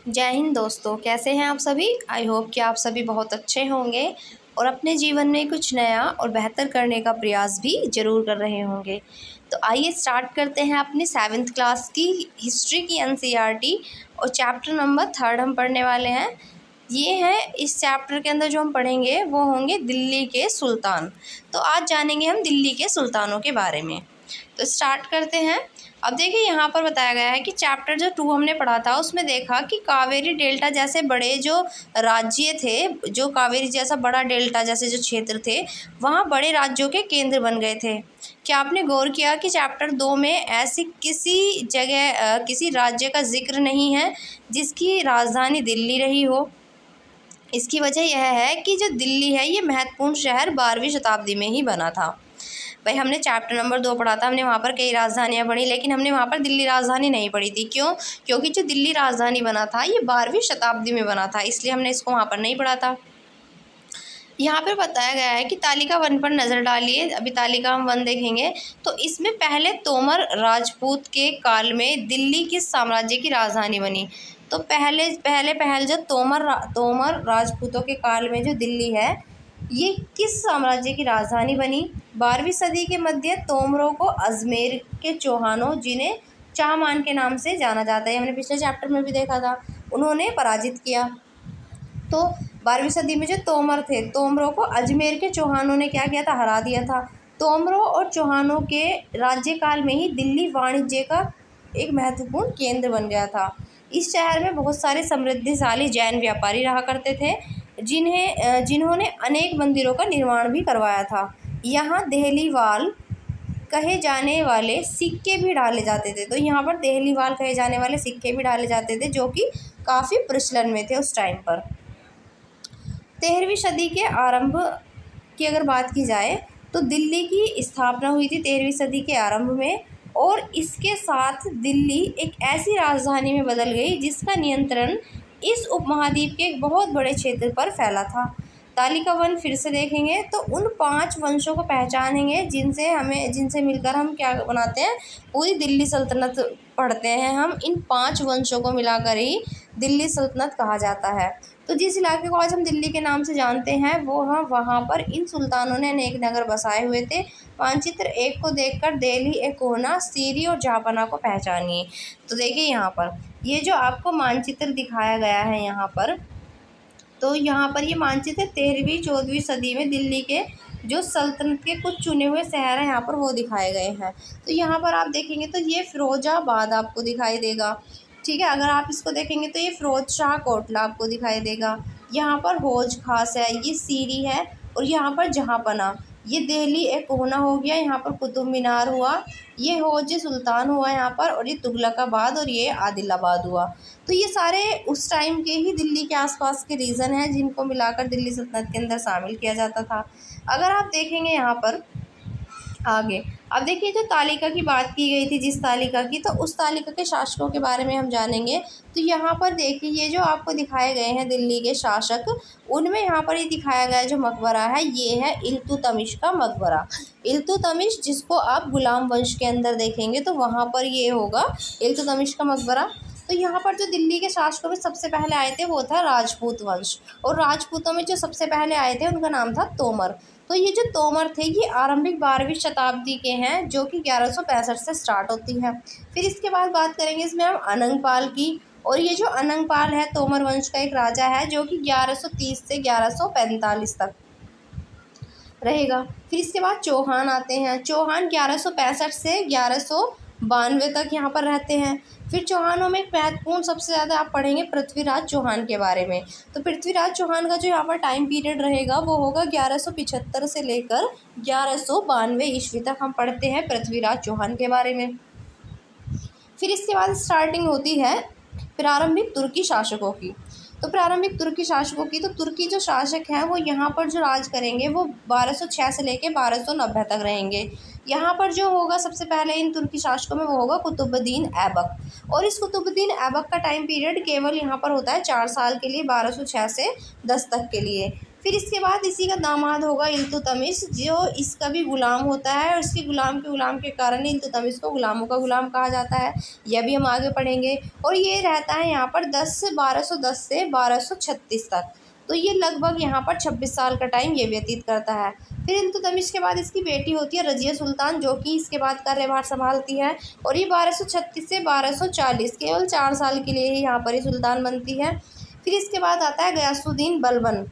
जय हिंद दोस्तों, कैसे हैं आप सभी। आई होप कि आप सभी बहुत अच्छे होंगे और अपने जीवन में कुछ नया और बेहतर करने का प्रयास भी ज़रूर कर रहे होंगे। तो आइए स्टार्ट करते हैं अपनी 7th क्लास की हिस्ट्री की एनसीईआरटी और चैप्टर नंबर 3 हम पढ़ने वाले हैं। ये है इस चैप्टर के अंदर जो हम पढ़ेंगे वो होंगे दिल्ली के सुल्तान। तो आज जानेंगे हम दिल्ली के सुल्तानों के बारे में। तो स्टार्ट करते हैं। अब देखिए यहाँ पर बताया गया है कि चैप्टर जो 2 हमने पढ़ा था उसमें देखा कि कावेरी डेल्टा जैसे बड़े जो राज्य थे, जो कावेरी जैसा बड़ा डेल्टा जैसे जो क्षेत्र थे, वहाँ बड़े राज्यों के केंद्र बन गए थे। क्या आपने गौर किया कि चैप्टर 2 में ऐसी किसी जगह किसी राज्य का जिक्र नहीं है जिसकी राजधानी दिल्ली रही हो। इसकी वजह यह है कि जो दिल्ली है ये महत्वपूर्ण शहर 12वीं शताब्दी में ही बना था। भाई हमने चैप्टर नंबर 2 पढ़ा था, हमने वहाँ पर कई राजधानियाँ पढ़ी, लेकिन हमने वहाँ पर दिल्ली राजधानी नहीं पढ़ी थी। क्यों? क्योंकि जो दिल्ली राजधानी बना था ये 12वीं शताब्दी में बना था, इसलिए हमने इसको वहाँ पर नहीं पढ़ा था। यहाँ पर बताया गया है कि तालिका 1 पर नज़र डालिए। अभी तालिका हम 1 देखेंगे तो इसमें पहले तोमर राजपूत के काल में दिल्ली किस साम्राज्य की राजधानी बनी। तो पहल जो तोमर राजपूतों के काल में जो दिल्ली है ये किस साम्राज्य की राजधानी बनी। 12वीं सदी के मध्य तोमरों को अजमेर के चौहानों, जिन्हें चाहमान के नाम से जाना जाता है, हमने पिछले चैप्टर में भी देखा था, उन्होंने पराजित किया। तो 12वीं सदी में जो तोमर थे, तोमरों को अजमेर के चौहानों ने क्या किया था, हरा दिया था। तोमरों और चौहानों के राज्यकाल में ही दिल्ली वाणिज्य का एक महत्वपूर्ण केंद्र बन गया था। इस शहर में बहुत सारे समृद्धिशाली जैन व्यापारी रहा करते थे जिन्होंने अनेक मंदिरों का निर्माण भी करवाया था। यहाँ देहलीवाल कहे जाने वाले सिक्के भी डाले जाते थे। तो यहाँ पर देहलीवाल कहे जाने वाले सिक्के भी डाले जाते थे जो कि काफ़ी प्रचलन में थे उस टाइम पर। 13वीं सदी के आरंभ की अगर बात की जाए तो दिल्ली की स्थापना हुई थी 13वीं सदी के आरंभ में, और इसके साथ दिल्ली एक ऐसी राजधानी में बदल गई जिसका नियंत्रण इस उपमहाद्वीप के एक बहुत बड़े क्षेत्र पर फैला था। तालिका 1 फिर से देखेंगे तो उन 5 वंशों को पहचानेंगे जिनसे मिलकर हम क्या बनाते हैं, पूरी दिल्ली सल्तनत पढ़ते हैं। हम इन 5 वंशों को मिलाकर ही दिल्ली सल्तनत कहा जाता है। तो जिस इलाके को आज हम दिल्ली के नाम से जानते हैं वो वहाँ पर इन सुल्तानों ने अनेक नगर बसाए हुए थे। मानचित्र 1 को देखकर दिल्ली, एकोना, सीरी और जहांपना को पहचानिए। तो देखिए यहाँ पर ये जो आपको मानचित्र दिखाया गया है यहाँ पर, तो यहाँ पर ये मानचित्र 13वीं-14वीं सदी में दिल्ली के जो सल्तनत के कुछ चुने हुए शहर हैं यहाँ पर वो दिखाए गए हैं। तो यहाँ पर आप देखेंगे तो ये फिरोजाबाद आपको दिखाई देगा, ठीक है। अगर आप इसको देखेंगे तो ये फिरोज शाह कोटला आपको दिखाई देगा। यहाँ पर हौज खास है, ये सीरी है, और यहाँ पर जहांपना, ये दिल्ली एकोना हो गया, यहाँ पर कुतुब मीनार हुआ, ये हौज सुल्तान हुआ यहाँ पर, और ये तुगलकाबाद और ये आदिलाबाद हुआ। तो ये सारे उस टाइम के ही दिल्ली के आसपास के रीजन हैं जिनको मिलाकर दिल्ली सल्तनत के अंदर शामिल किया जाता था। अगर आप देखेंगे यहाँ पर आगे, अब देखिए जो तालिका की बात की गई थी, जिस तालिका की, तो उस तालिका के शासकों के बारे में हम जानेंगे। तो यहाँ पर देखिए ये जो आपको दिखाए गए हैं दिल्ली के शासक, उनमें यहाँ पर ये दिखाया गया जो मकबरा है ये है इल्तुतमिश का मकबरा। इल्तुतमिश जिसको आप गुलाम वंश के अंदर देखेंगे तो वहाँ पर ये होगा इल्तुतमिश का मकबरा। तो यहाँ पर जो दिल्ली के शासकों में सबसे पहले आए थे वो था राजपूत वंश, और राजपूतों में जो सबसे पहले आए थे उनका नाम था तोमर। तो ये जो तोमर थे ये आरंभिक 12वीं शताब्दी के हैं जो कि 1165 से स्टार्ट होती है। फिर इसके बाद बात करेंगे इसमें हम अनंगपाल की, और ये जो अनंगपाल है तोमर वंश का एक राजा है जो कि 1130 से 1145 तक रहेगा। फिर इसके बाद चौहान आते हैं। चौहान 1165 से 1192 तक यहाँ पर रहते हैं। फिर चौहानों में एक महत्वपूर्ण सबसे ज़्यादा आप पढ़ेंगे पृथ्वीराज चौहान के बारे में। तो पृथ्वीराज चौहान का जो यहाँ पर टाइम पीरियड रहेगा वो होगा 1175 से लेकर 1192 ईस्वी तक हम पढ़ते हैं पृथ्वीराज चौहान के बारे में। फिर इसके बाद स्टार्टिंग होती है प्रारंभिक तुर्की शासकों की। तो प्रारंभिक तुर्की शासकों की, तो तुर्की जो शासक हैं वो यहाँ पर जो राज करेंगे वो 1206 से लेकर 1290 तक रहेंगे। यहाँ पर जो होगा सबसे पहले इन तुर्की शासकों में वो होगा कुतुबुद्दीन ऐबक, और इस कुतुबुद्दीन ऐबक का टाइम पीरियड केवल यहाँ पर होता है 4 साल के लिए, 1206 से 10 तक के लिए। फिर इसके बाद इसी का दामाद होगा इल्तुतमिश, जो इसका भी गुलाम होता है और इसके गुलाम के कारण इल्तुतमिश को गुलामों का गुलाम कहा जाता है। यह भी हम आगे पढ़ेंगे। और ये रहता है यहाँ पर 1210 से 1236 तक, तो ये लगभग यहाँ पर 26 साल का टाइम ये व्यतीत करता है। फिर इल्तुतमिश के बाद इसकी बेटी होती है रजिया सुल्तान, जो कि इसके बाद कार्यभार संभालती है और ये 1236 से 1240 केवल 4 साल के लिए ही यहाँ पर ही सुल्तान बनती है। फिर इसके बाद आता है गयासुद्दीन बलबन,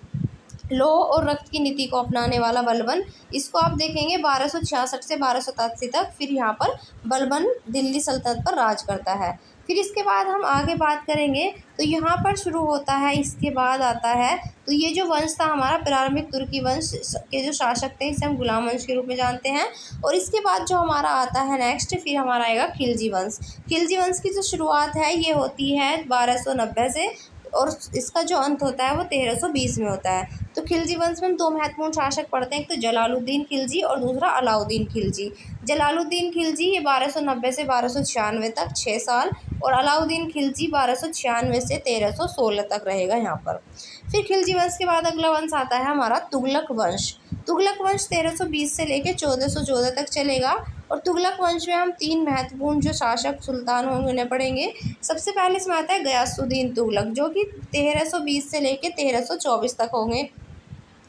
लौह और रक्त की नीति को अपनाने वाला बलबन। इसको आप देखेंगे 1266 से 1287 तक। फिर यहाँ पर बलबन दिल्ली सल्तनत पर राज करता है। फिर इसके बाद हम आगे बात करेंगे तो यहाँ पर शुरू होता है, इसके बाद आता है तो ये जो वंश था हमारा प्रारंभिक तुर्की वंश के जो शासक थे, इसे हम गुलाम वंश के रूप में जानते हैं। और इसके बाद जो हमारा आता है नेक्स्ट, फिर हमारा आएगा खिलजी वंश। खिलजी वंश की जो शुरुआत है ये होती है 1290 से और इसका जो अंत होता है वो 1320 में होता है। तो खिलजी वंश में हम दो महत्वपूर्ण शासक पढ़ते हैं, एक तो जलालुद्दीन खिलजी और दूसरा अलाउद्दीन खिलजी। जलालुद्दीन खिलजी ये 1290 से 1296 तक 6 साल और अलाउद्दीन खिलजी 1296 से 1316 तक रहेगा यहाँ पर। फिर खिलजी वंश के बाद अगला वंश आता है हमारा तुगलक वंश। तुगलक वंश 1320 से लेकर 1414 तक चलेगा और तुगलक वंश में हम 3 महत्वपूर्ण जो शासक सुल्तान होंगे उन्हें पढ़ेंगे। सबसे पहले इसमें आता है गयासुद्दीन तुगलक, जो कि 1320 से लेकर 1324 तक होंगे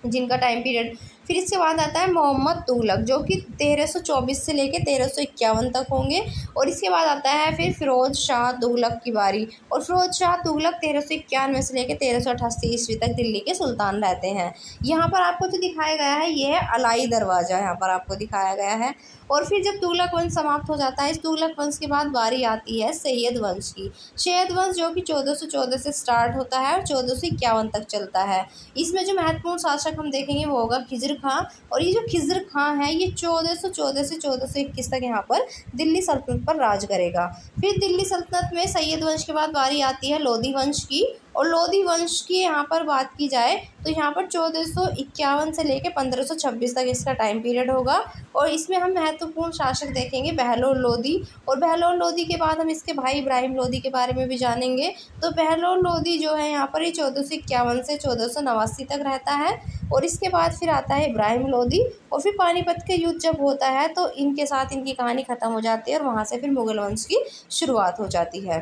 जिनका टाइम पीरियड। फिर इसके बाद आता है मोहम्मद तुगलक, जो कि 1324 से लेकर 1351 तक होंगे। और इसके बाद आता है फिर फिरोज शाह तुगलक की बारी, और फिरोज शाह तुगलक 1391 से लेकर 1388 ईस्वी तक दिल्ली के सुल्तान रहते हैं। यहाँ पर आपको जो दिखाया गया है ये है अलाई दरवाज़ा, यहाँ पर आपको दिखाया गया है। और फिर जब तुगलक वंश समाप्त हो जाता है, इस तुगलक वंश के बाद बारी आती है सैयद वंश की। सैयद वंश जो कि 1414 से स्टार्ट होता है और 1451 तक चलता है। इसमें जो महत्वपूर्ण शासक हम देखेंगे वो होगा खिज़र खां। और ये जो खिज़र खां है ये 1414 से 1421 तक यहाँ पर दिल्ली सल्तनत पर राज करेगा। फिर दिल्ली सल्तनत में सैयद वंश के बाद बारी आती है लोधी वंश की। और लोधी वंश की यहाँ पर बात की जाए तो यहाँ पर 1451 से लेकर 1526 तक इसका टाइम पीरियड होगा। और इसमें हम महत्वपूर्ण शासक देखेंगे बहलोल लोधी। और बहलोल लोधी के बाद हम इसके भाई इब्राहिम लोधी के बारे में भी जानेंगे। तो बहलोल लोधी जो है यहाँ पर ये 1451 से 1489 तक रहता है। और इसके बाद फिर आता है इब्राहिम लोधी। और फिर पानीपत के युद्ध जब होता है तो इनके साथ इनकी कहानी ख़त्म हो जाती है और वहाँ से फिर मुग़ल वंश की शुरुआत हो जाती है।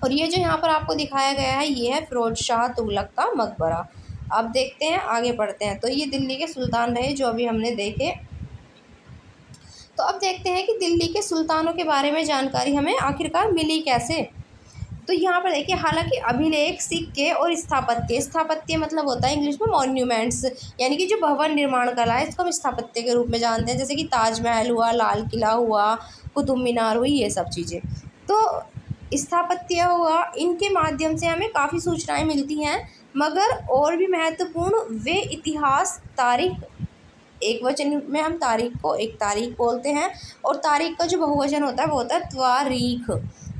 और ये जो यहाँ पर आपको दिखाया गया है ये है फिरोज शाह तुगलक का मकबरा। अब देखते हैं आगे बढ़ते हैं। तो ये दिल्ली के सुल्तान रहे जो अभी हमने देखे। तो अब देखते हैं कि दिल्ली के सुल्तानों के बारे में जानकारी हमें आखिरकार मिली कैसे। तो यहाँ पर देखिए, हालांकि अभिलेख, सिक्के और स्थापत्य मतलब होता है इंग्लिश में मॉन्यूमेंट्स, यानी कि जो भवन निर्माण कला है इसको हम स्थापत्य के रूप में जानते हैं। जैसे कि ताजमहल हुआ, लाल किला हुआ, कुतुब मीनार हुई, ये सब चीज़ें। तो स्थापत्य हुआ, इनके माध्यम से हमें काफ़ी सूचनाएं मिलती हैं। मगर और भी महत्वपूर्ण वे इतिहास, तारीख, एक वचन में हम तारीख को एक तारीख बोलते हैं और तारीख का जो बहुवचन होता है वो होता है त्वारीख,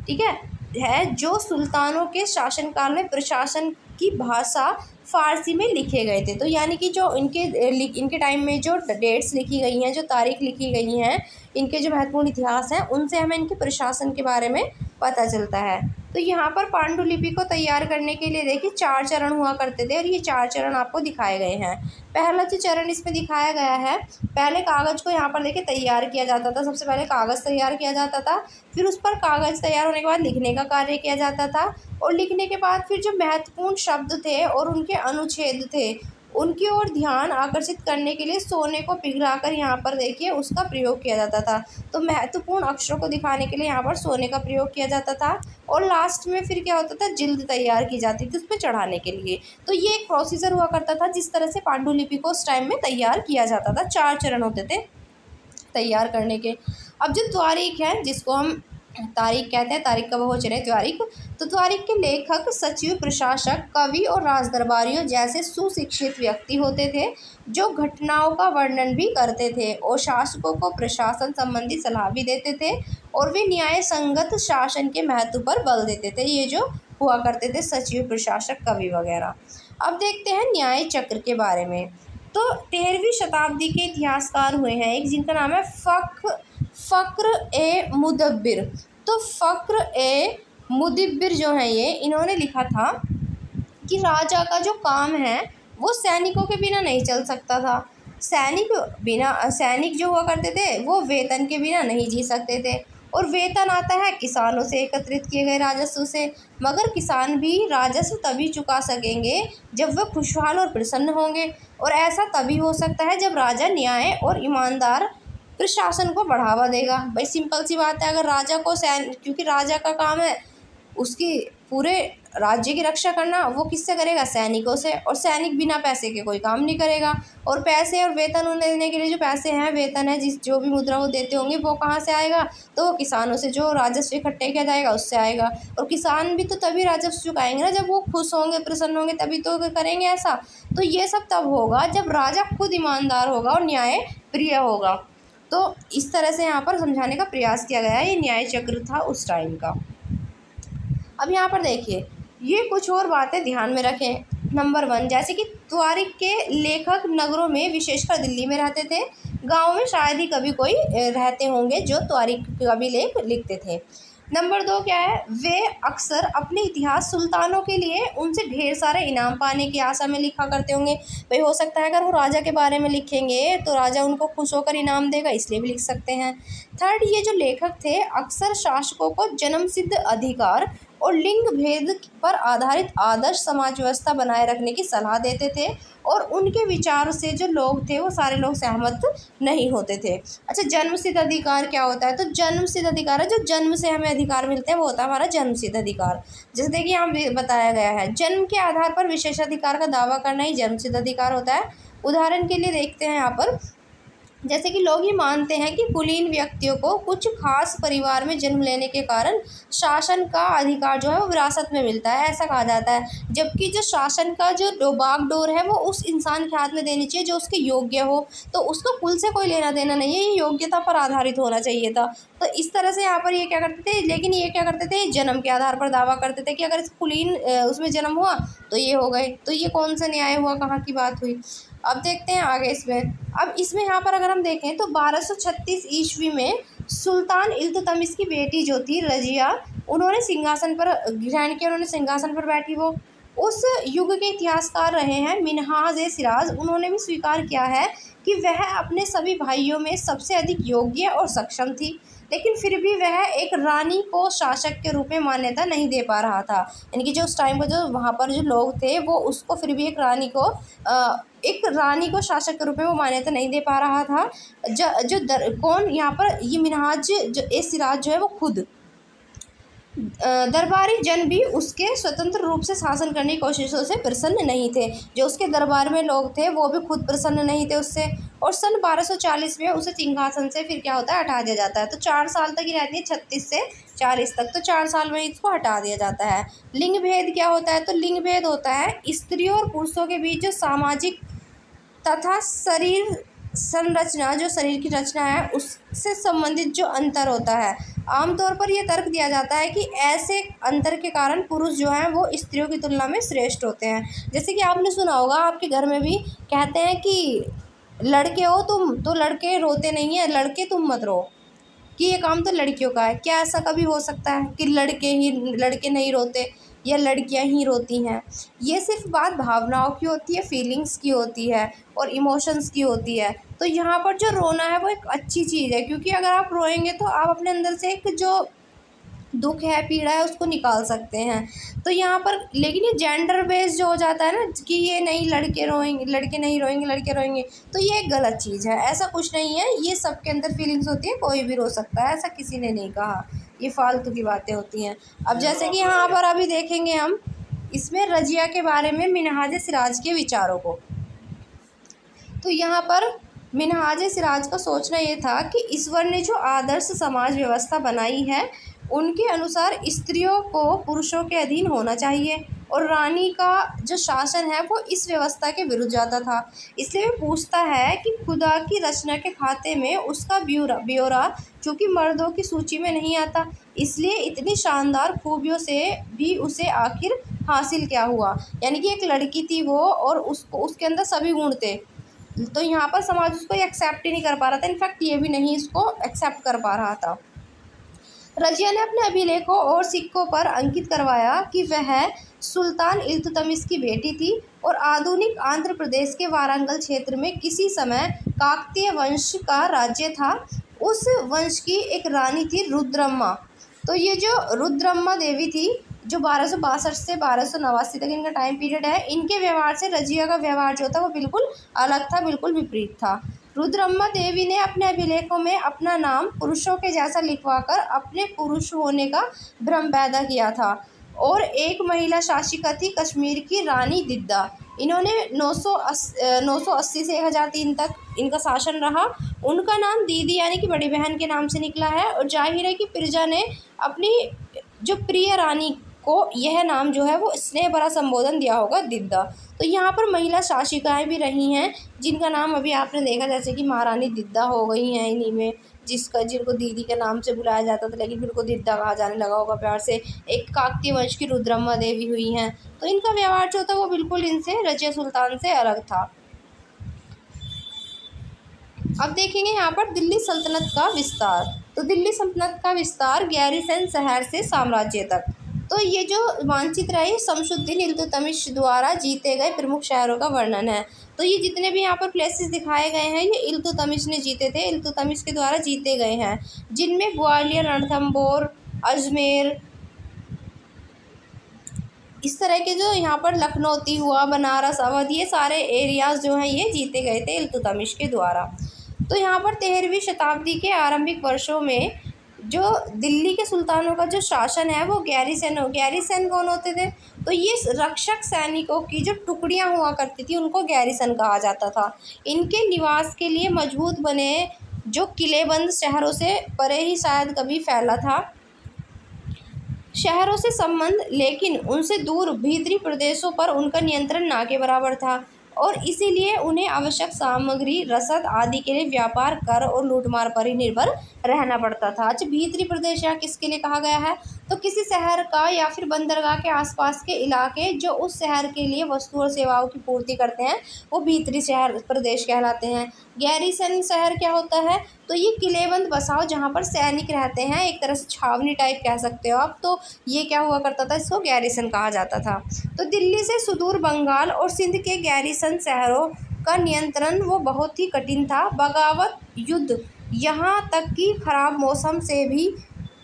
ठीक है, जो सुल्तानों के शासनकाल में प्रशासन की भाषा फ़ारसी में लिखे गए थे। तो यानी कि जो इनके टाइम में जो डेट्स लिखी गई हैं, जो तारीख लिखी गई हैं, इनके जो महत्वपूर्ण इतिहास हैं उनसे हमें इनके प्रशासन के बारे में पता चलता है। तो यहाँ पर पांडुलिपि को तैयार करने के लिए देखिए 4 चरण हुआ करते थे और ये 4 चरण आपको दिखाए गए हैं। पहला जो चरण इसमें दिखाया गया है, पहले कागज़ को यहाँ पर देखिए तैयार किया जाता था। सबसे पहले कागज़ तैयार किया जाता था, फिर उस पर कागज़ तैयार होने के बाद लिखने का कार्य किया जाता था। और लिखने के बाद फिर जो महत्वपूर्ण शब्द थे और उनके अनुच्छेद थे उनकी ओर ध्यान आकर्षित करने के लिए सोने को पिघलाकर यहाँ पर देखिए उसका प्रयोग किया जाता था। तो महत्वपूर्ण अक्षरों को दिखाने के लिए यहाँ पर सोने का प्रयोग किया जाता था। और लास्ट में फिर क्या होता था, जिल्द तैयार की जाती थी उस पर चढ़ाने के लिए। तो ये एक प्रोसीजर हुआ करता था जिस तरह से पांडुलिपि को उस टाइम में तैयार किया जाता था। 4 चरण होते थे तैयार करने के। अब जो तारीख है, जिसको हम तारीख कहते हैं, तारीख का बहुवचन है तारीख। तो तारीख के लेखक, सचिव, प्रशासक, कवि और राजदरबारियों जैसे सुशिक्षित व्यक्ति होते थे जो घटनाओं का वर्णन भी करते थे और शासकों को प्रशासन संबंधी सलाह भी देते थे और वे न्याय संगत शासन के महत्व पर बल देते थे। ये जो हुआ करते थे सचिव, प्रशासक, कवि वगैरह। अब देखते हैं न्याय चक्र के बारे में। तो 13वीं शताब्दी के इतिहासकार हुए हैं एक, जिनका नाम है फ़क्र ए मुदब्बिर। तो फ़क्र ए मुदब्बिर जो है ये, इन्होंने लिखा था कि राजा का जो काम है वो सैनिकों के बिना नहीं चल सकता था। सैनिक जो हुआ करते थे वो वेतन के बिना नहीं जी सकते थे, और वेतन आता है किसानों से एकत्रित किए गए राजस्व से। मगर किसान भी राजस्व तभी चुका सकेंगे जब वह खुशहाल और प्रसन्न होंगे, और ऐसा तभी हो सकता है जब राजा न्याय और ईमानदार प्रशासन को बढ़ावा देगा। भाई सिंपल सी बात है, अगर राजा को क्योंकि राजा का काम है उसकी पूरे राज्य की रक्षा करना, वो किससे करेगा? सैनिकों से। और सैनिक बिना पैसे के कोई काम नहीं करेगा। और पैसे और वेतन उन्हें देने के लिए जो पैसे हैं, वेतन है, जो भी मुद्रा वो देते होंगे वो कहाँ से आएगा? तो वो किसानों से जो राजस्व इकट्ठे किया जाएगा उससे आएगा। और किसान भी तो तभी राजस्व चुकाएंगे ना जब वो खुश होंगे, प्रसन्न होंगे, तभी तो करेंगे ऐसा। तो ये सब तब होगा जब राजा खुद ईमानदार होगा और न्याय प्रिय होगा। तो इस तरह से यहाँ पर समझाने का प्रयास किया गया है। ये न्याय चक्र था उस टाइम का। अब यहाँ पर देखिए, ये कुछ और बातें ध्यान में रखें। नंबर 1, जैसे कि त्वारिक के लेखक नगरों में, विशेषकर दिल्ली में रहते थे। गाँव में शायद ही कभी कोई रहते होंगे जो त्वारिक का भी लेख लिखते थे। नंबर 2 क्या है? वे अक्सर अपने इतिहास सुल्तानों के लिए उनसे ढेर सारे इनाम पाने की आशा में लिखा करते होंगे। भाई हो सकता है अगर वो राजा के बारे में लिखेंगे तो राजा उनको खुश होकर इनाम देगा, इसलिए भी लिख सकते हैं। 3, ये जो लेखक थे अक्सर शासकों को जन्मसिद्ध अधिकार और लिंग भेद पर आधारित आदर्श समाज व्यवस्था बनाए रखने की सलाह देते थे, और उनके विचारों से जो लोग थे वो सारे लोग सहमत नहीं होते थे। अच्छा, जन्मसिद्ध अधिकार क्या होता है? तो जन्मसिद्ध अधिकार है, जो जन्म से हमें अधिकार मिलते हैं वो होता है हमारा जन्मसिद्ध अधिकार। जैसे देखिए यहाँ बताया गया है, जन्म के आधार पर विशेषाधिकार का दावा करना ही जन्मसिद्ध अधिकार होता है। उदाहरण के लिए देखते हैं यहाँ पर, जैसे कि लोग ये मानते हैं कि कुलीन व्यक्तियों को कुछ खास परिवार में जन्म लेने के कारण शासन का अधिकार जो है वो विरासत में मिलता है, ऐसा कहा जाता है। जबकि जो शासन का जो बागडोर है वो उस इंसान के हाथ में देनी चाहिए जो उसके योग्य हो, तो उसको कुल से कोई लेना देना नहीं है, ये योग्यता पर आधारित होना चाहिए था। तो इस तरह से यहाँ पर ये क्या करते थे, लेकिन ये क्या करते थे, जन्म के आधार पर दावा करते थे कि अगर इस कुलीन उसमें जन्म हुआ तो ये हो गए। तो ये कौन सा न्याय हुआ, कहाँ की बात हुई? अब देखते हैं आगे इसमें। अब इसमें यहाँ पर अगर हम देखें तो 1236 ईस्वी में सुल्तान इल्तुतमिश की बेटी जो थी रजिया, उन्होंने सिंहासन पर ग्रहण किया, उन्होंने सिंहासन पर बैठी। वो उस युग के इतिहासकार रहे हैं मिन्हाज-ए-सिराज। उन्होंने भी स्वीकार किया है कि वह अपने सभी भाइयों में सबसे अधिक योग्य और सक्षम थी, लेकिन फिर भी वह एक रानी को शासक के रूप में मान्यता नहीं दे पा रहा था। यानी कि जो उस टाइम पर जो वहाँ पर जो लोग थे वो उसको फिर भी एक रानी को शासक के रूप में वो मान्यता नहीं दे पा रहा था। कौन यहाँ पर, ये मिन्हाज-ए-सिराज जो है वो खुद दरबारी जन भी उसके स्वतंत्र रूप से शासन करने की कोशिशों से प्रसन्न नहीं थे। जो उसके दरबार में लोग थे वो भी खुद प्रसन्न नहीं थे उससे। और सन 1240 में उसे सिंहासन से फिर क्या होता है, हटा दिया जाता है। तो 4 साल तक ही रहती है, 36 से 40 तक, तो 4 साल में इसको हटा दिया जाता है। लिंग भेद क्या होता है? तो लिंग भेद होता है स्त्रियों और पुरुषों के बीच जो सामाजिक तथा शरीर संरचना, जो शरीर की रचना है उससे संबंधित जो अंतर होता है। आमतौर पर यह तर्क दिया जाता है कि ऐसे अंतर के कारण पुरुष जो हैं वो स्त्रियों की तुलना में श्रेष्ठ होते हैं। जैसे कि आपने सुना होगा, आपके घर में भी कहते हैं कि लड़के हो तुम तो लड़के रोते नहीं हैं, लड़के तुम मत रो, कि ये काम तो लड़कियों का है। क्या ऐसा कभी हो सकता है कि लड़के नहीं रोते या लड़कियां ही रोती हैं? ये सिर्फ बात भावनाओं की होती है, फीलिंग्स की होती है और इमोशंस की होती है। तो यहाँ पर जो रोना है वो एक अच्छी चीज़ है, क्योंकि अगर आप रोएंगे तो आप अपने अंदर से एक जो दुख है, पीड़ा है, उसको निकाल सकते हैं। तो यहाँ पर लेकिन ये जेंडर बेस्ड जो हो जाता है ना कि ये नहीं लड़के रोएंगे, लड़के नहीं रोएंगे, लड़के रोएंगे, तो ये एक गलत चीज़ है। ऐसा कुछ नहीं है, ये सबके अंदर फीलिंग्स होती है, कोई भी रो सकता है, ऐसा किसी ने नहीं कहा। ये फालतू की बातें होती हैं। अब जैसे कि यहाँ पर अभी देखेंगे हम इसमें रजिया के बारे में मिन्हाज-ए-सिराज के विचारों को। तो यहाँ पर मिन्हाज-ए-सिराज का सोचना ये था कि ईश्वर ने जो आदर्श समाज व्यवस्था बनाई है उनके अनुसार स्त्रियों को पुरुषों के अधीन होना चाहिए, और रानी का जो शासन है वो इस व्यवस्था के विरुद्ध जाता था। इसलिए वो पूछता है कि खुदा की रचना के खाते में उसका ब्यौरा चूँकि मर्दों की सूची में नहीं आता, इसलिए इतनी शानदार खूबियों से भी उसे आखिर हासिल क्या हुआ। यानी कि एक लड़की थी वो, और उसके अंदर सभी गुण थे, तो यहाँ पर समाज उसको एक्सेप्ट ही नहीं कर पा रहा था। इनफैक्ट ये भी नहीं इसको एक्सेप्ट कर पा रहा था। रजिया ने अपने अभिलेखों और सिक्कों पर अंकित करवाया कि वह सुल्तान इल्तुतमिश की बेटी थी और आधुनिक आंध्र प्रदेश के वारंगल क्षेत्र में किसी समय काकतीय वंश का राज्य था। उस वंश की एक रानी थी रुद्रम्मा। तो ये जो रुद्रम्मा देवी थी, जो 1262 से 1289 तक इनका टाइम पीरियड है, इनके व्यवहार से रजिया का व्यवहार जो था वो बिल्कुल अलग था, बिल्कुल विपरीत था। रुद्रम्मा देवी ने अपने अभिलेखों में अपना नाम पुरुषों के जैसा लिखवाकर अपने पुरुष होने का भ्रम पैदा किया था और एक महिला शासिका थी कश्मीर की रानी दिद्दा। इन्होंने 980 से 1003 तक इनका शासन रहा। उनका नाम दीदी यानी कि बड़ी बहन के नाम से निकला है और जाहिर है कि प्रजा ने अपनी जो प्रिय रानी को यह नाम जो है वो स्नेह भरा संबोधन दिया होगा, दिद्दा। तो यहाँ पर महिला शासिकाएं भी रही हैं जिनका नाम अभी आपने देखा, जैसे कि महारानी दिद्दा हो गई हैं इन्हीं में, जिनको दीदी के नाम से बुलाया जाता था लेकिन फिर उनको दिद्दा कहा जाने लगा होगा प्यार से। एक काकतीय वंश की रुद्रम्मा देवी हुई हैं। तो इनका व्यवहार जो था वो बिल्कुल इनसे रजिया सुल्तान से अलग था। अब देखेंगे यहाँ पर दिल्ली सल्तनत का विस्तार। तो दिल्ली सल्तनत का विस्तार गैरीसन शहर से साम्राज्य तक। तो ये जो मानचित्र है शमसुद्दीन इल्तुतमिश द्वारा जीते गए प्रमुख शहरों का वर्णन है। तो ये जितने भी यहाँ पर प्लेसेस दिखाए गए हैं ये इल्तुतमिश ने जीते थे, इल्तुतमिश के द्वारा जीते गए हैं, जिनमें ग्वालियर, रणथंभौर, अजमेर, इस तरह के जो यहाँ पर लखनौती हुआ, बनारस, अवध, ये सारे एरियाज़ जो हैं ये जीते गए थे इल्तुतमिश के द्वारा। तो यहाँ पर 13वीं शताब्दी के आरंभिक वर्षों में जो दिल्ली के सुल्तानों का जो शासन है वो गैरीसन कौन होते थे? तो ये रक्षक सैनिकों की जो टुकड़ियाँ हुआ करती थी उनको गैरीसन कहा जाता था। इनके निवास के लिए मजबूत बने जो किलेबंद शहरों से परे ही शायद कभी फैला था शहरों से संबंध, लेकिन उनसे दूर भीतरी प्रदेशों पर उनका नियंत्रण ना के बराबर था और इसीलिए उन्हें आवश्यक सामग्री, रसद आदि के लिए व्यापार, कर और लूटमार पर ही निर्भर रहना पड़ता था। अच्छा, भीतरी प्रदेश यहाँ किसके लिए कहा गया है? तो किसी शहर का या फिर बंदरगाह के आसपास के इलाके जो उस शहर के लिए वस्तु और सेवाओं की पूर्ति करते हैं वो भीतरी शहर प्रदेश कहलाते हैं। गैरीसन शहर क्या होता है? तो ये किलेबंद बसाव जहाँ पर सैनिक रहते हैं, एक तरह से छावनी टाइप कह सकते हो आप। तो ये क्या हुआ करता था, इसको गैरीसन कहा जाता था। तो दिल्ली से सुदूर बंगाल और सिंध के गैरीसन शहरों का नियंत्रण वो बहुत ही कठिन था। बगावत, युद्ध, यहाँ तक कि खराब मौसम से भी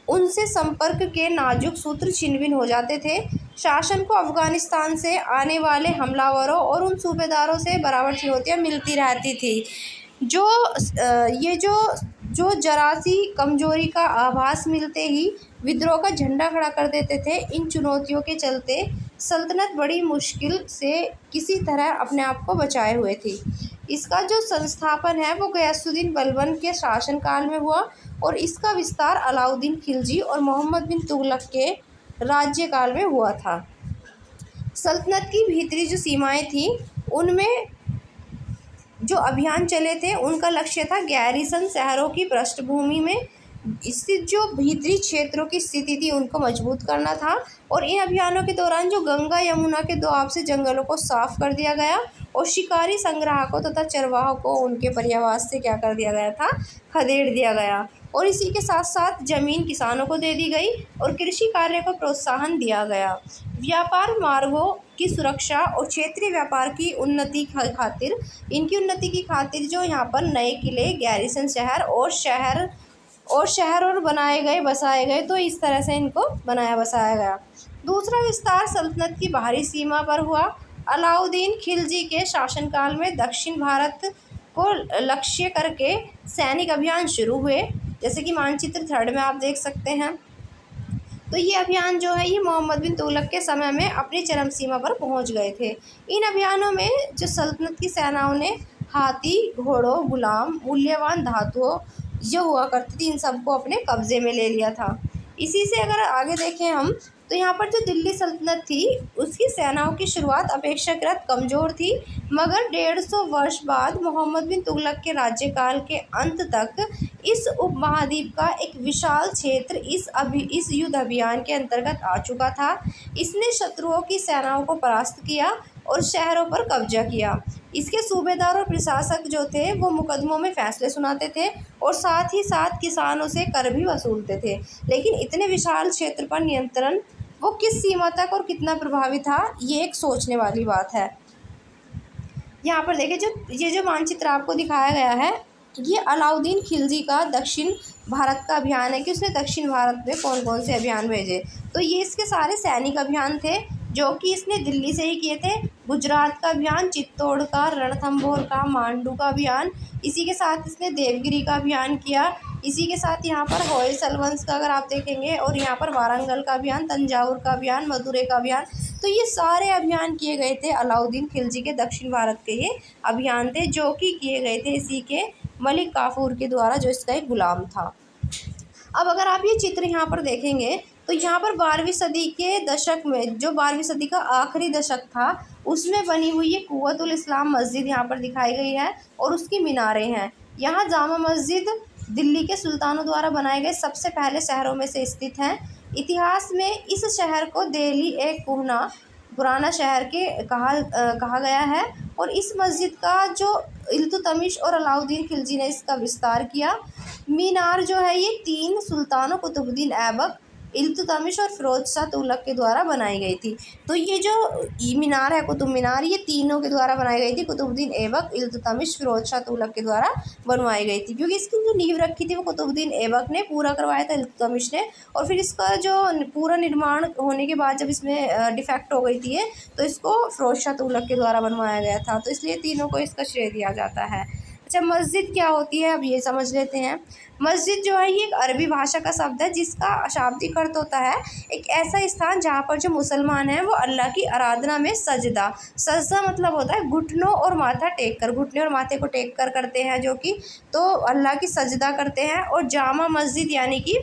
उनसे संपर्क के नाजुक सूत्र छिन्न-भिन्न हो जाते थे। शासन को अफगानिस्तान से आने वाले हमलावरों और उन सूबेदारों से बराबर चुनौतियाँ मिलती रहती थी जो जरा सी कमजोरी का आभास मिलते ही विद्रोह का झंडा खड़ा कर देते थे। इन चुनौतियों के चलते सल्तनत बड़ी मुश्किल से किसी तरह अपने आप को बचाए हुए थी। इसका जो संस्थापन है वो गयासुद्दीन बलबन के शासनकाल में हुआ और इसका विस्तार अलाउद्दीन खिलजी और मोहम्मद बिन तुगलक के राज्यकाल में हुआ था। सल्तनत की भीतरी जो सीमाएं थी उनमें जो अभियान चले थे उनका लक्ष्य था गैरीसन शहरों की पृष्ठभूमि में स्थित जो भीतरी क्षेत्रों की स्थिति थी उनको मजबूत करना था। और इन अभियानों के दौरान जो गंगा यमुना के दोआब से जंगलों को साफ कर दिया गया और शिकारी संग्राहकों तथा चरवाहों को उनके पर्यावास से क्या कर दिया गया था, खदेड़ दिया गया। और इसी के साथ साथ जमीन किसानों को दे दी गई और कृषि कार्य को प्रोत्साहन दिया गया। व्यापार मार्गों की सुरक्षा और क्षेत्रीय व्यापार की उन्नति की खातिर जो यहाँ पर नए किले, गैरीसन शहर और बसाए गए। तो इस तरह से इनको बनाया बसाया गया। दूसरा विस्तार सल्तनत की बाहरी सीमा पर हुआ। अलाउद्दीन खिलजी के शासनकाल में दक्षिण भारत को लक्ष्य करके सैनिक अभियान शुरू हुए, जैसे कि मानचित्र 3 में आप देख सकते हैं। तो ये अभियान जो है ये मोहम्मद बिन तुगलक के समय में अपनी चरम सीमा पर पहुंच गए थे। इन अभियानों में जो सल्तनत की सेनाओं ने हाथी, घोड़ों, गुलाम, मूल्यवान धातुओं जो हुआ करती थी इन सबको अपने कब्जे में ले लिया था। इसी से अगर आगे देखें हम तो यहाँ पर जो दिल्ली सल्तनत थी उसकी सेनाओं की शुरुआत अपेक्षाकृत कमज़ोर थी, मगर 150 वर्ष बाद मोहम्मद बिन तुगलक के राज्यकाल के अंत तक इस उपमहाद्वीप का एक विशाल क्षेत्र इस युद्ध अभियान के अंतर्गत आ चुका था। इसने शत्रुओं की सेनाओं को परास्त किया और शहरों पर कब्जा किया। इसके सूबेदार और प्रशासक जो थे वो मुकदमों में फैसले सुनाते थे और साथ ही साथ किसानों से कर भी वसूलते थे। लेकिन इतने विशाल क्षेत्र पर नियंत्रण वो किस सीमा तक और कितना प्रभावी था, ये एक सोचने वाली बात है। यहाँ पर देखिए जो मानचित्र आपको दिखाया गया है, ये अलाउद्दीन खिलजी का दक्षिण भारत का अभियान है कि उसने दक्षिण भारत में कौन कौन से अभियान भेजे। तो ये इसके सारे सैनिक अभियान थे जो कि इसने दिल्ली से ही किए थे। गुजरात का अभियान, चित्तौड़ का, रणथंभौर का, मांडू का अभियान, इसी के साथ इसने देवगिरी का अभियान किया। इसी के साथ यहाँ पर होयसल वंश का अगर आप देखेंगे, और यहाँ पर वारंगल का अभियान, तंजावुर का अभियान, मदुरै का अभियान। तो ये सारे अभियान किए गए थे अलाउद्दीन खिलजी के दक्षिण भारत के ये अभियान थे जो कि किए गए थे इसी के मलिक काफूर के द्वारा, जो इसका एक गुलाम था। अब अगर आप ये चित्र यहाँ पर देखेंगे तो यहाँ पर 12वीं सदी के दशक में, जो 12वीं सदी का आखिरी दशक था, उसमें बनी हुई ये कुव्वतुल इस्लाम मस्जिद यहाँ पर दिखाई गई है और उसकी मीनारें हैं। यहाँ जामा मस्जिद दिल्ली के सुल्तानों द्वारा बनाए गए सबसे पहले शहरों में से स्थित है। इतिहास में इस शहर को दिल्ली एक पुराना शहर के कहा गया है और इस मस्जिद का जो इल्तुतमिश और अलाउद्दीन खिलजी ने इसका विस्तार किया। मीनार जो है ये 3 सुल्तानों कुतुबुद्दीन ऐबक, इल्तुतमिश और फिरोज शाह तुगलक के द्वारा बनाई गई थी। तो ये जो मीनार है कुतुब मीनार, ये तीनों के द्वारा बनाई गई थी, कुतुबुद्दीन ऐबक, इल्तुतमिश, फिरोज शाह तुगलक के द्वारा बनवाई गई थी। क्योंकि इसकी जो नींव रखी थी वो कुतुबुद्दीन ऐबक ने पूरा करवाया था, इल्तुतमिश ने, और फिर इसका जो पूरा निर्माण होने के बाद जब इसमें डिफेक्ट हो गई थी तो इसको फिरोज शाह तुगलक के द्वारा बनवाया गया था। तो इसलिए तीनों को इसका श्रेय दिया जाता है। अच्छा, मस्जिद क्या होती है अब ये समझ लेते हैं। मस्जिद जो है ये एक अरबी भाषा का शब्द है जिसका शाब्दिक अर्थ होता है एक ऐसा स्थान जहाँ पर जो मुसलमान हैं वो अल्लाह की आराधना में सजदा मतलब होता है घुटनों और माथा टेक कर, घुटने और माथे को टेक कर करते हैं, जो कि तो अल्लाह की सजदा करते हैं। और जामा मस्जिद यानी कि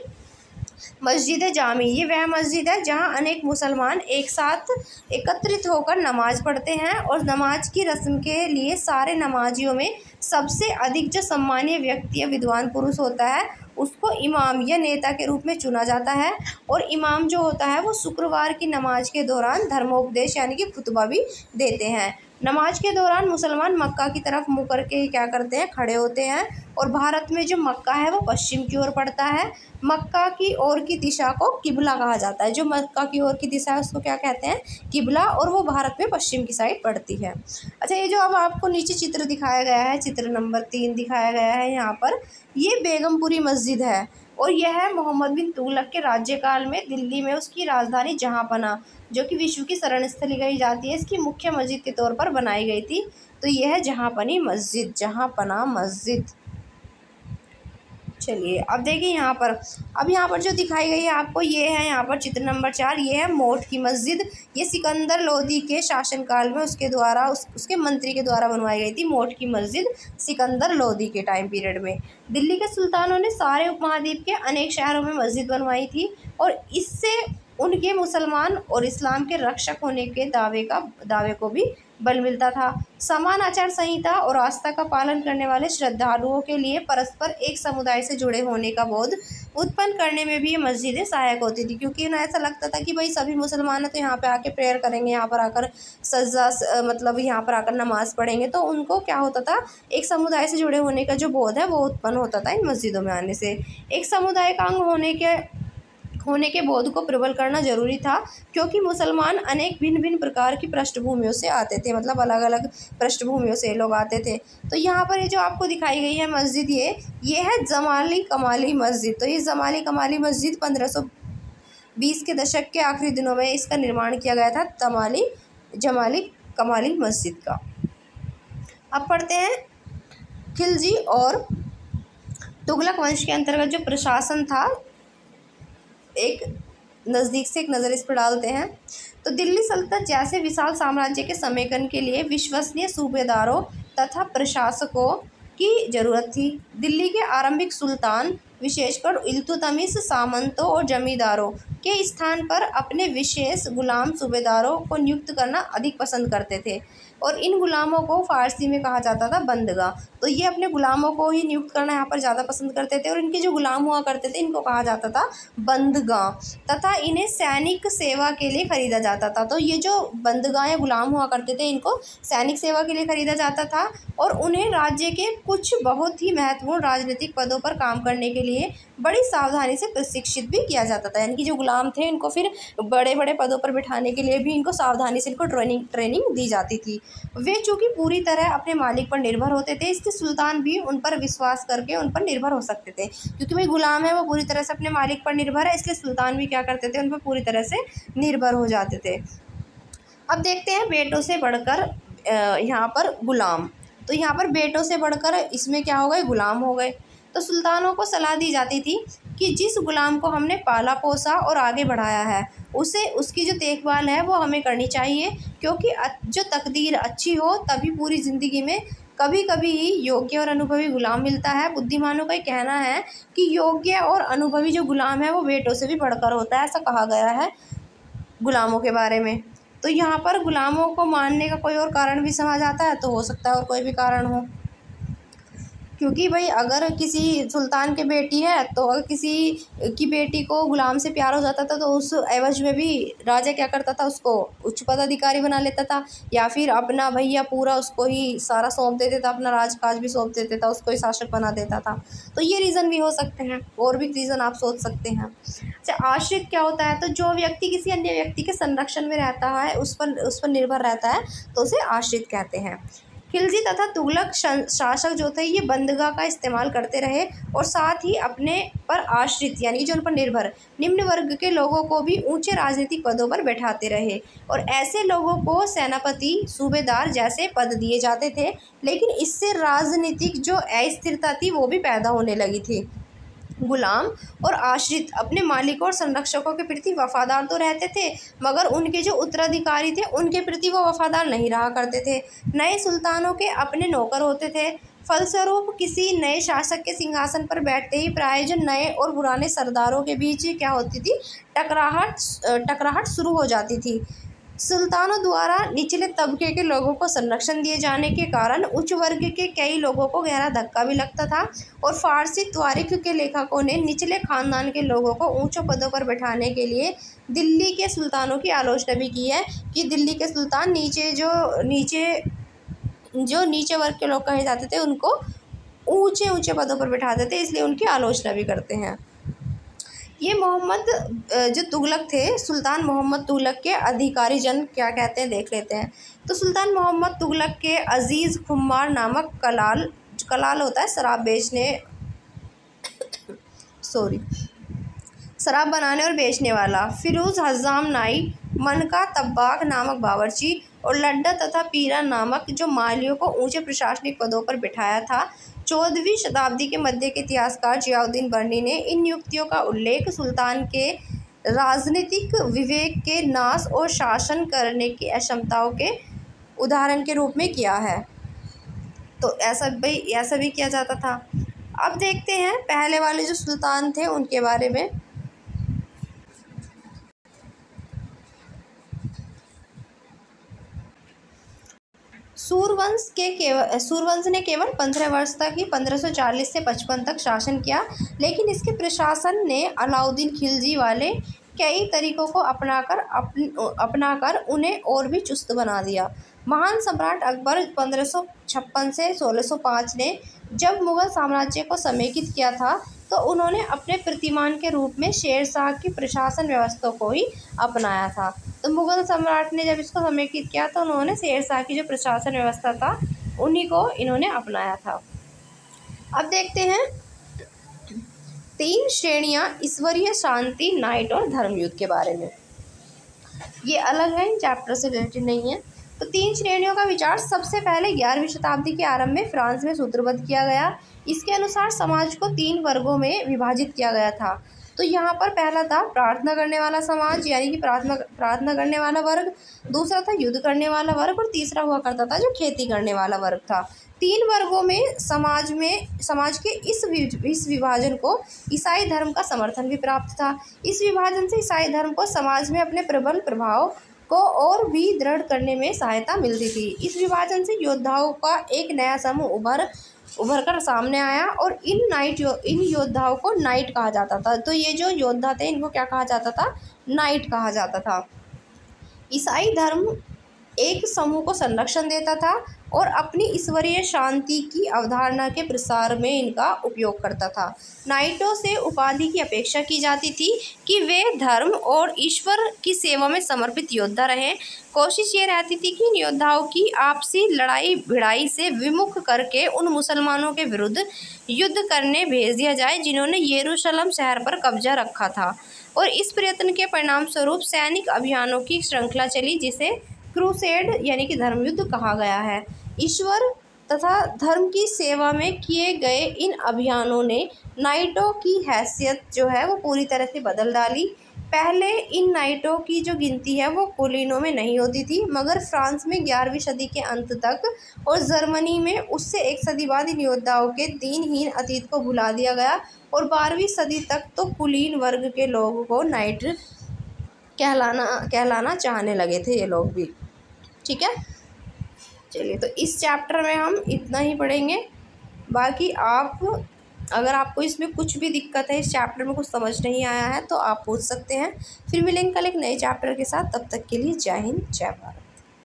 मस्जिद जामी, ये वह मस्जिद है जहाँ अनेक मुसलमान एक साथ एकत्रित होकर नमाज पढ़ते हैं और नमाज की रस्म के लिए सारे नमाजियों में सबसे अधिक जो सम्मानीय व्यक्ति या विद्वान पुरुष होता है उसको इमाम या नेता के रूप में चुना जाता है। और इमाम जो होता है वो शुक्रवार की नमाज के दौरान धर्मोपदेश यानी कि खुतबा भी देते हैं। नमाज के दौरान मुसलमान मक्का की तरफ मुँह करके क्या करते हैं, खड़े होते हैं। और भारत में जो मक्का है वो पश्चिम की ओर पड़ता है। मक्का की ओर की दिशा को किबला कहा जाता है। जो मक्का की ओर की दिशा है उसको क्या कहते हैं, किबला, और वो भारत में पश्चिम की साइड पड़ती है। अच्छा, ये जो अब आपको नीचे चित्र दिखाया गया है, चित्र नंबर 3 दिखाया गया है यहाँ पर, ये बेगमपुरी मस्जिद है और यह है मोहम्मद बिन तुगलक के राज्यकाल में दिल्ली में उसकी राजधानी जहाँपना, जो कि विश्व की शरण स्थली कही जाती है, इसकी मुख्य मस्जिद के तौर पर बनाई गई थी। तो यह है जहाँपनी मस्जिद, जहाँपना मस्जिद। चलिए अब देखिए यहाँ पर जो दिखाई गई है आपको, ये है यहाँ पर चित्र नंबर 4, ये है मोठ की मस्जिद। ये सिकंदर लोदी के शासनकाल में उसके द्वारा उसके मंत्री के द्वारा बनवाई गई थी। मोठ की मस्जिद सिकंदर लोदी के टाइम पीरियड में दिल्ली के सुल्तानों ने सारे उपमहाद्वीप के अनेक शहरों में मस्जिद बनवाई थी और इससे उनके मुसलमान और इस्लाम के रक्षक होने के दावे को भी बल मिलता था। समान आचार संहिता और आस्था का पालन करने वाले श्रद्धालुओं के लिए परस्पर एक समुदाय से जुड़े होने का बोध उत्पन्न करने में भी ये मस्जिदें सहायक होती थी। क्योंकि उन्हें ऐसा लगता था कि भाई सभी मुसलमान हैं तो यहाँ पे आके प्रेयर करेंगे, यहाँ पर आकर सज्जा मतलब यहाँ पर आकर नमाज़ पढ़ेंगे, तो उनको क्या होता था, एक समुदाय से जुड़े होने का जो बोध है वो उत्पन्न होता था इन मस्जिदों में आने से। एक समुदाय का अंग होने के बोध को प्रबल करना जरूरी था क्योंकि मुसलमान अनेक भिन्न भिन्न प्रकार की पृष्ठभूमियों से आते थे, मतलब अलग अलग पृष्ठभूमियों से लोग आते थे। तो यहाँ पर ये जो आपको दिखाई गई है मस्जिद, ये है जमाली कमाली मस्जिद। तो ये जमाली कमाली मस्जिद 1520 के दशक के आखिरी दिनों में इसका निर्माण किया गया था, जमाली कमाली मस्जिद का। अब पढ़ते हैं खिलजी और तुगलक वंश के अंतर्गत जो प्रशासन था, एक नज़दीक से एक नज़र इस पर डालते हैं। तो दिल्ली सल्तनत जैसे विशाल साम्राज्य के समेकन के लिए विश्वसनीय सूबेदारों तथा प्रशासकों की ज़रूरत थी। दिल्ली के आरंभिक सुल्तान विशेषकर इल्तुतमिश सामंतों और जमींदारों के स्थान पर अपने विशेष गुलाम सूबेदारों को नियुक्त करना अधिक पसंद करते थे और इन गुलामों को फ़ारसी में कहा जाता था बंदगा। तो ये अपने गुलामों को ही नियुक्त करना यहाँ पर ज़्यादा पसंद करते थे और इनके जो गुलाम हुआ करते थे इनको कहा जाता था बंदगा तथा इन्हें सैनिक सेवा के लिए ख़रीदा जाता था। तो ये जो बंदगा या गुलाम हुआ करते थे इनको सैनिक सेवा के लिए ख़रीदा जाता था और उन्हें राज्य के कुछ बहुत ही महत्वपूर्ण राजनीतिक पदों पर काम करने के लिए बड़ी सावधानी से प्रशिक्षित भी किया जाता था। यानी कि जो गुलाम थे इनको फिर बड़े बड़े पदों पर बिठाने के लिए भी इनको सावधानी से इनको ट्रेनिंग दी जाती थी। वे चूँकि पूरी तरह अपने मालिक पर निर्भर होते थे इसलिए सुल्तान भी उन पर विश्वास करके उन पर निर्भर हो सकते थे, क्योंकि भाई गुलाम है वो पूरी तरह से अपने मालिक पर निर्भर है, इसलिए सुल्तान भी क्या करते थे उन पर पूरी तरह से निर्भर हो जाते थे। अब देखते हैं बेटों से बढ़कर यहाँ पर गुलाम। तो यहाँ पर बेटों से बढ़कर इसमें क्या हो गए, गुलाम हो गए। तो सुल्तानों को सलाह दी जाती थी कि जिस गुलाम को हमने पाला पोसा और आगे बढ़ाया है उसे उसकी जो देखभाल है वो हमें करनी चाहिए, क्योंकि जो तकदीर अच्छी हो तभी पूरी ज़िंदगी में कभी कभी ही योग्य और अनुभवी गुलाम मिलता है। बुद्धिमानों का ये कहना है कि योग्य और अनुभवी जो गुलाम है वो बेटों से भी बढ़कर होता है, ऐसा कहा गया है गुलामों के बारे में। तो यहाँ पर गुलामों को मानने का कोई और कारण भी समझ आता है, तो हो सकता है और कोई भी कारण हो, क्योंकि भाई अगर किसी सुल्तान के बेटी है तो अगर किसी की बेटी को गुलाम से प्यार हो जाता था तो उस एवज में भी राजा क्या करता था, उसको उच्च पदाधिकारी बना लेता था या फिर अपना भैया पूरा उसको ही सारा सौंप देते था, अपना राजकाज भी सौंप देता था, उसको ही शासक बना देता था। तो ये रीज़न भी हो सकते हैं, और भी रीज़न आप सोच सकते हैं। अच्छा, आश्रित क्या होता है, तो जो व्यक्ति किसी अन्य व्यक्ति के संरक्षण में रहता है उस पर निर्भर रहता है तो उसे आश्रित कहते हैं। खिलजी तथा तुगलक शासक जो थे ये बंदगा का इस्तेमाल करते रहे और साथ ही अपने पर आश्रित यानी जो उन पर निर्भर निम्न वर्ग के लोगों को भी ऊंचे राजनीतिक पदों पर बैठाते रहे और ऐसे लोगों को सेनापति सूबेदार जैसे पद दिए जाते थे। लेकिन इससे राजनीतिक जो अस्थिरता थी वो भी पैदा होने लगी थी। गुलाम और आश्रित अपने मालिकों और संरक्षकों के प्रति वफादार तो रहते थे, मगर उनके जो उत्तराधिकारी थे उनके प्रति वो वफादार नहीं रहा करते थे। नए सुल्तानों के अपने नौकर होते थे। फलस्वरूप किसी नए शासक के सिंहासन पर बैठते ही प्राय जो नए और पुराने सरदारों के बीच क्या होती थी, टकराहट शुरू हो जाती थी। सुल्तानों द्वारा निचले तबके के लोगों को संरक्षण दिए जाने के कारण उच्च वर्ग के कई लोगों को गहरा धक्का भी लगता था और फारसी तारीख के लेखकों ने निचले खानदान के लोगों को ऊंचों पदों पर बैठाने के लिए दिल्ली के सुल्तानों की आलोचना भी की है कि दिल्ली के सुल्तान नीचे वर्ग के लोग कहे जाते थे उनको ऊंचे ऊंचे पदों पर बैठाते थे, इसलिए उनकी आलोचना भी करते हैं। ये मोहम्मद जो तुगलक थे, सुल्तान मोहम्मद तुगलक के अधिकारी जन क्या कहते हैं देख लेते हैं। तो सुल्तान मोहम्मद तुगलक के अजीज़ खुमार नामक कलाल होता है शराब बनाने और बेचने वाला, फिरोज़ हज़ाम नाई, मनका तब्बाक नामक बावर्ची और लड्डा तथा पीरा नामक जो मालियों को ऊंचे प्रशासनिक पदों पर बिठाया था। 14वीं शताब्दी के मध्य के इतिहासकार जियाउद्दीन बर्नी ने इन नियुक्तियों का उल्लेख सुल्तान के राजनीतिक विवेक के नाश और शासन करने की अक्षमताओं के उदाहरण के रूप में किया है। तो ऐसा भी किया जाता था। अब देखते हैं पहले वाले जो सुल्तान थे उनके बारे में। सूरवंश ने केवल 15 वर्ष तक ही 1540 से 55 तक शासन किया, लेकिन इसके प्रशासन ने अलाउद्दीन खिलजी वाले कई तरीकों को अपनाकर उन्हें और भी चुस्त बना दिया। महान सम्राट अकबर 1556 से 1605 ने जब मुग़ल साम्राज्य को समेकित किया था तो उन्होंने अपने प्रतिमान के रूप में शेरशाह की प्रशासन व्यवस्था को ही अपनाया था। तो मुग़ल सम्राट ने जब इसको समेकित किया तो उन्होंने शेरशाह की जो प्रशासन व्यवस्था था उन्हीं को इन्होंने अपनाया था। अब देखते हैं 3 श्रेणियां ईश्वरीय, शांति, नाइट और धर्मयुद्ध के बारे में। ये अलग है, इन चैप्टर से रिलेटेड नहीं है। तो 3 श्रेणियों का विचार सबसे पहले 11वीं शताब्दी के आरंभ में फ्रांस में सूत्रबद्ध किया गया। इसके अनुसार समाज को 3 वर्गों में विभाजित किया गया था। तो यहाँ पर पहला था प्रार्थना करने वाला समाज यानी कि प्रार्थना करने वाला वर्ग, दूसरा था युद्ध करने वाला वर्ग और तीसरा हुआ करता था जो खेती करने वाला वर्ग था। 3 वर्गों में समाज के इस विभाजन को ईसाई धर्म का समर्थन भी प्राप्त था। इस विभाजन से ईसाई धर्म को समाज में अपने प्रबल प्रभाव को और भी दृढ़ करने में सहायता मिलती थी। इस विभाजन से योद्धाओं का एक नया समूह उभर कर सामने आया और इन योद्धाओं को नाइट कहा जाता था। तो ये जो योद्धा थे इनको क्या कहा जाता था? नाइट कहा जाता था। ईसाई धर्म एक समूह को संरक्षण देता था और अपनी ईश्वरीय शांति की अवधारणा के प्रसार में इनका उपयोग करता था। नाइटों से उपाधि की अपेक्षा की जाती थी कि वे धर्म और ईश्वर की सेवा में समर्पित योद्धा रहें। कोशिश ये रहती थी कि इन योद्धाओं की आपसी लड़ाई भिड़ाई से विमुख करके उन मुसलमानों के विरुद्ध युद्ध करने भेज दिया जाए जिन्होंने यरूशलेम शहर पर कब्जा रखा था। और इस प्रयत्न के परिणाम स्वरूप सैनिक अभियानों की श्रृंखला चली जिसे क्रूसेड यानी कि धर्मयुद्ध कहा गया है। ईश्वर तथा धर्म की सेवा में किए गए इन अभियानों ने नाइटों की हैसियत जो है वो पूरी तरह से बदल डाली। पहले इन नाइटों की जो गिनती है वो कुलीनों में नहीं होती थी, मगर फ्रांस में 11वीं सदी के अंत तक और जर्मनी में उससे 1 सदी बाद इन योद्धाओं के दीनहीन अतीत को भुला दिया गया और 12वीं सदी तक तो कुलीन वर्ग के लोगों को नाइट कहलाना चाहने लगे थे ये लोग भी। ठीक है, चलिए तो इस चैप्टर में हम इतना ही पढ़ेंगे। बाकी अगर आपको इसमें कुछ भी दिक्कत है, इस चैप्टर में कुछ समझ नहीं आया है तो आप पूछ सकते हैं। फिर मिलेंगे कल एक नए चैप्टर के साथ। तब तक के लिए जय हिंद, जय भारत।